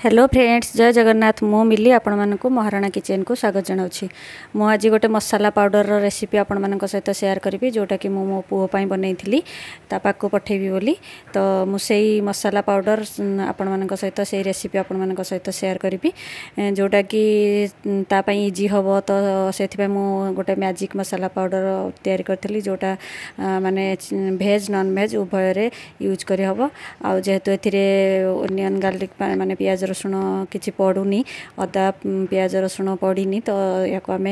Hello friends, जय जगन्नाथ। मु मिली आपण मानक महाराणा किचन को स्वागत जनाऊँगी। मु आज गोटे मसाला पाउडर रेसिपी आपण मानक सहित शेयर करी, जोटा कि मो पुओ पाई बनई थी पाक पठेबी बोली। तो मुझे मसाला पाउडर आपण मानक सहित से रेसिपी आपण मानक सहित शेयर करी, जोटा कि तापाई इजी हम। तो से मु गोटे मैजिक मसाला पाउडर तैयारी करी, जोटा माने भेज नॉन भेज उभय यूज करी हम। आ जेहेतु ओनियन गार्लिक माने प्याज रसुण किसी पड़ूनी, अदा प्याज रसुण पड़नी, तो या आम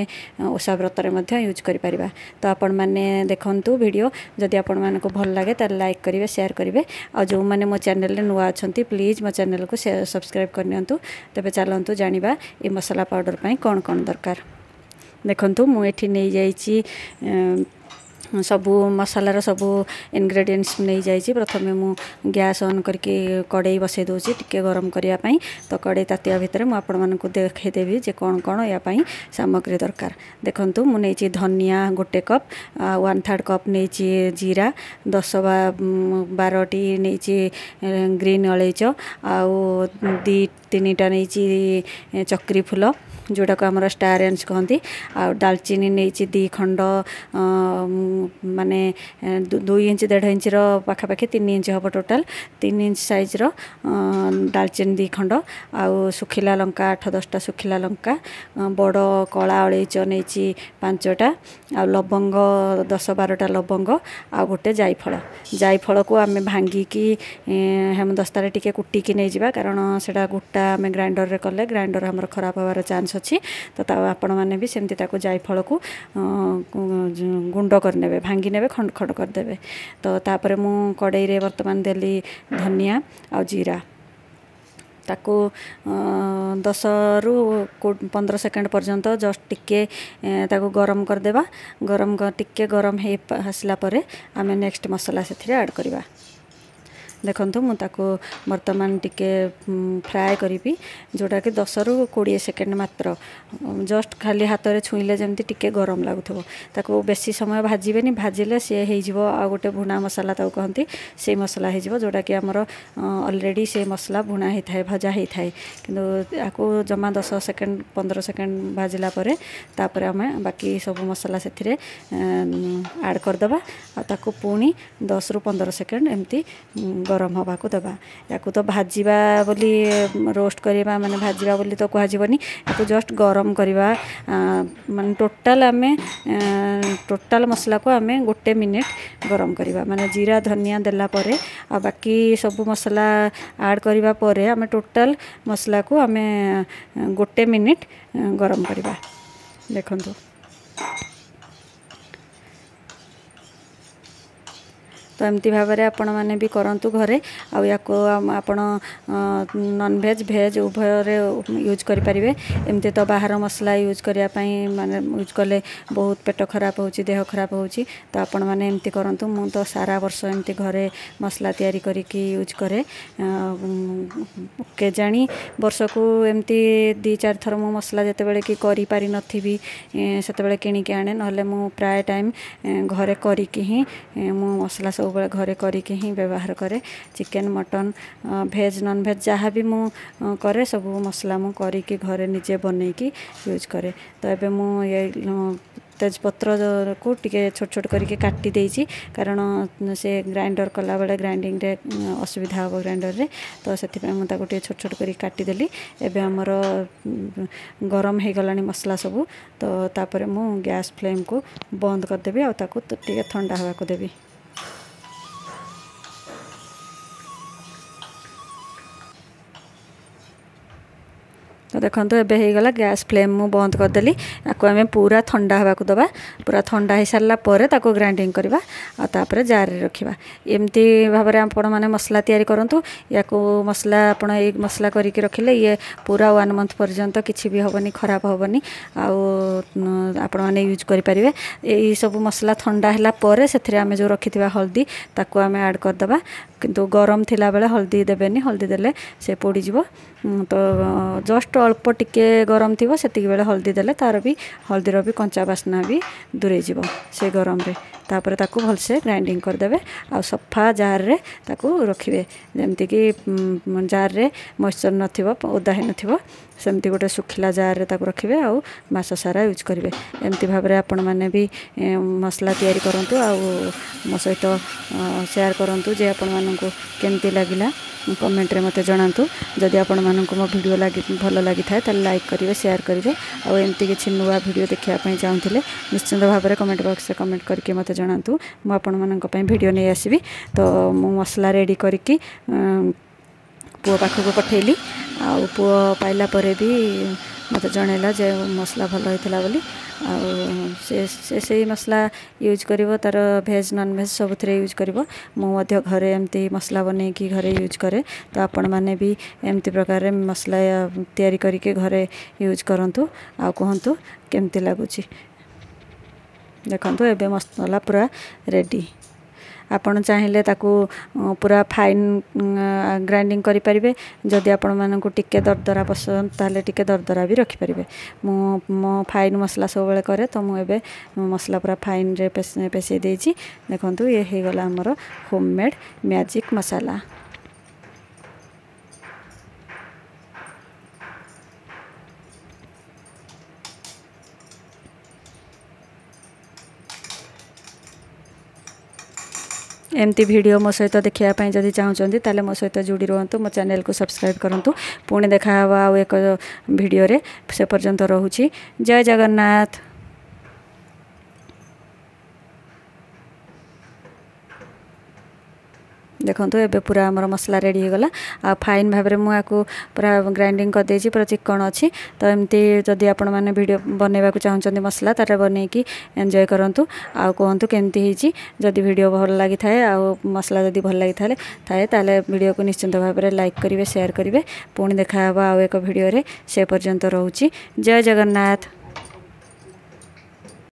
ओषा व्रत यूज करें। तो आपण मैंने देखु वीडियो, जदि आपण मानक भल लगे तो लाइक करेंगे, शेयर करेंगे। आ जो मैंने मो चैनल नुआ अच्छा प्लीज मो चैनल को सब्सक्राइब करनी। तेज चलतु जाना ये मसाला पाउडर पर कौन कौन दरकार। देखु मुझे नहीं जाइए सबू मसालार सबू इनग्रेडिएंट्स नहीं जाइए। प्रथम मु गैस ऑन करके कड़े बसई दूसरी टिके गरम करने। तो कड़े तातिया भितर मुझे आपण मानक देखदेवी जे कौन कौन या सामग्री दरकार। देखु मुझे धनिया 1 कप, 1/3 कप नहीं जीरा, 10-12टी नहीं ग्रीन अलैच, आउ 2-3टा नहीं चक्री फूल जोटा को आमर स्टार एंस कहती। आ दालचीनी नहीं 2 खंड, माने 2 इंच 1.5 इंच पाखापाखि 3 इंच हम, टोटाल 3 इंच साइज दालचीनी 2 खंड, आउ सुखिला लंका 8-10टा सुखिला लंका, बड़ कला अलैच नहीं 5टा, आ लवंग 10-12टा लवंग, आ गोटे जायफल को आम भांगिकी हेमदस्तार टिके कुटिकी नहीं जावा, कारण से गोटा आम ग्राइंडर रे कले ग्राइंडर हमर खराब होवार चांस अच्छी। तो आपण मैंने भी सेमती जायफल को गुंड करने, भांगी ने खंड खंड करदे। तो तापर मु कड़ई रे वर्तमान देली धनिया आ जीरा, ताको 10 ରୁ 15 सेकेंड पर्यंत जस्ट टिके ताको गरम करदेबा। टिके गरम हो आसला परे आमे नेक्स्ट मसला से ऐड करवा। देखु मुझे बर्तमान टिके फ्राए करी, जोटा कि 10 ରୁ 20 सेकेंड मात्र जस्ट खाली हाथ में छुईले जमती टिके गरम लगुव। ताको बेसी समय भाजबेनी, भाजिले सी हो आ गोटे भुना मसाला ताको कहती, से मसला हो जोटा कि आमर ऑलरेडी से मसला भुना होता है, भजा होता है। किंतु आपको जमा 10 सेकेंड 15 सेकेंड भाजला परे तापर आम बाकी सब मसला से ऐड करदे। ताको पुणी 10 ରୁ 15 सेकेंड एमती गरम हवा को दबा। या तो भाजवा बोली रोस्ट करवा, माने भाजवा बोली तो कहजबनी, या जस्ट गरम करवा। माने टोटाल मसला को आम 1 मिनिट गरम करवा, माने जीरा धनिया देला परे आ बाकी सब मसला ऐड करवा परे आम टोटाल मसला को आम 1 मिनिट गरम करवा। देखंतु तो एमती भाव में आपण मैंने भी करंतु घरे। आ या आपण नॉन भेज भेज उभय यूज करें। एमती तो बाहर मसला यूज करने माने यूज कले बहुत पेट खराब होची, देह खराब होची। तो आपण मैंने एमती करंतु। मु तो सारा वर्ष एमती घरे मसला तैयारी करिकी यूज करे। के जानी वर्ष को एमती 2-4 थर मु मसला जिते बड़े कि करि पारि नथिबी सेते किणिकी आने, नहले मु प्राय टाइम घरे करिकी ही मु मसला सब घरे करिकी ही व्यवहार करे। चिकेन मटन भेज नॉन भेज जहाँ भी मु करे सब मसला मु करिकी घरे निजे बनैकी यूज करे। तो एबे मु ये तेजपत्र को टिके छोट छोट करके काटी देइछि, कारण से ग्राइंडर कला बेले ग्राइंडिंग रे असुविधा हो ग्राइंडर रे। तो से मुझे टिके छोट छोट कर काटिदेली। एबे हमर गरम हो गलानी मसला सबू। तो तापर मु गैस फ्लेम को बंद करदेवी, आ ताको टिके ठंडा हवा को देवी। तो देखो एबे हो गला गैस फ्लेम मु बंद करदेली। आपको आम पूरा ठंडा हवा को दबा। पूरा ठंडा हो सारा पर ताको ग्राइंडिंग करवा, आ तापर जार रे रखिबा। एमती भाव में आपण माने मसला तैयारी करंतु। या मसला आपण एक मसला करके रखिले ये पूरा 1 मंथ पर्यंत किछि भी होबनी, खराब होबनी। आपण माने यूज करि परिबे। एई सब मसला ठंडा हला पर सेथरे आमे जो रखिथिबा हल्दी ताको आमे ऐड कर दबा। किंतु गरम थिला बेले हल्दी देबेनी, हल्दी देले से पोड़ी जीवो। तो जस्ट अल्प टिके गरम थी से बेले हल्दी देले तार भी हल्दीर भी कंचा बास्ना भी दूरे जीव से गरम रे। तापर ताकू भलसे ग्राइंडिंग करदेवे आ सफा जार रे ताकू रखिए जमती कि जार रे मॉइस्चर नथिबो ओदा हे नथिबो सेमती गोटे सुखिला जार रे ताकू रखिए आ मास सारा यूज करेंगे एमती भाव में आपण मैंने भी मसला तैयारी करंतु आ मो सहित शेयर करंतु जे आपण मानकु केमती लागिला कमेंट रे मते जणांतु जदि आपण मानकु मो वीडियो लागी भल लागि थाए त लाइक करिवे शेयर करिवे आ एमती किछि नुवा वीडियो देखिया पई चाहुथिले निश्चित भाव में कमेंट बॉक्स रे कमेंट करके मते जणांतु मो आपण मानक पई वीडियो नै आसीबी तो मो मसला रेडी करके पुओ पाखक पठेली आ पुओ पाइला परे भी मत जनइला जे मसला भल होता बोली से मसला यूज करिवो तार भेज नॉन भेज सब यूज करिवो मो घरे एमती मसला बनै कि घरे यूज करे तो आपण माने भी एमती प्रकार मसला तैयारी करके घरे यूज करंतु आ कहंतु केमती लागुची देखंतु एबे मसला पूरा रेडी आपण चाहिए ताकू पूरा फाइन ग्राइंडिंग करि परिबे जदि आपण मानकु टिके दरदरा पसंद ताले टिके दरदरा भी रखि परिबे मो फाइन मसला सब बेले करे तो मु एबे मसला पूरा फाइन रे पेसे देछि देखंतु ये हे गला हमर होममेड मैजिक मसाला एमती वीडियो मो सहित देखिया जदि चाहूँगी ताले मो सहित जोड़ी रुहतु मो चैनल को सब्सक्राइब करंतु पुणी देखा आउ एक वीडियो रे से पर्यंत रहुछि जय जगन्नाथ। देखो एबे पूरा आमर मसला रेडी हो गला आ फाइन भाव में मुझे पूरा ग्राइंडिंग कर देछि पूरा चिकन अच्छी तो एमती जदि आपण माने वीडियो बनैबा चाहूँगी मसला तारे बनैकी एंजॉय करंतु आ कहतु केमती होइछि जदि वीडियो भल लगी थाए आ मसला जदि भल लगी थाए ताले वीडियो को निश्चिंत भाव में लाइक करिवे शेयर करिवे पुणी देखा आउ एक वीडियो रे से पर्यंत रहुछि जय जगन्नाथ।